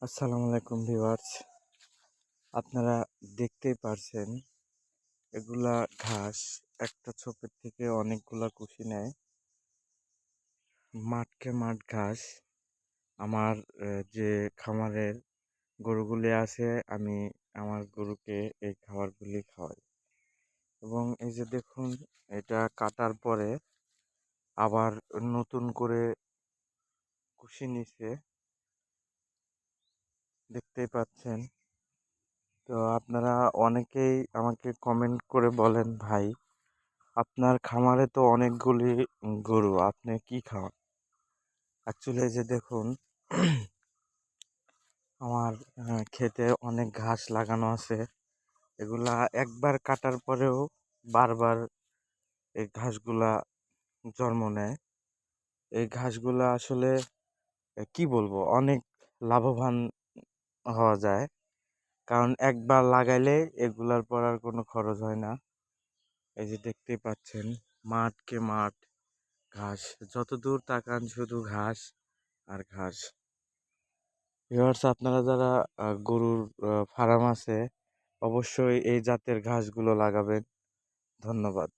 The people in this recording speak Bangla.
আসসালামু আলাইকুম ভিউয়ার্স। আপনারা দেখতেই পারছেন এগুলা ঘাস একটা ছোপের থেকে অনেকগুলা কুশি নেয়। মাঠকে মাঠ ঘাস। আমার যে খামারের গরুগুলি আছে আমি আমার গরুকে এই খাবারগুলি খাওয়াই। এবং এই যে দেখুন এটা কাটার পরে আবার নতুন করে কুশি নিছে, দেখতেই পাচ্ছেন। তো আপনারা অনেকেই আমাকে কমেন্ট করে বলেন, ভাই আপনার খামারে তো অনেকগুলি গরু, আপনি কি খাওয়ান? অ্যাকচুয়ালি এই যে দেখুন আমার ক্ষেতে অনেক ঘাস লাগানো আছে। এগুলা একবার কাটার পরেও বারবার এই ঘাসগুলা জন্ম নেয়। এই ঘাসগুলা আসলে কি বলবো, অনেক লাভবান হওয়া যায়। কারণ একবার লাগাইলে এগুলার পর আর কোনো খরচ হয় না। এই যে দেখতেই পাচ্ছেন মাঠকে মাঠ ঘাস, যতদূর তাকান শুধু ঘাস আর ঘাস। ভিউয়ার্স, আপনারা যারা গরুর ফার্ম আছে অবশ্যই এই জাতের ঘাসগুলো লাগাবেন। ধন্যবাদ।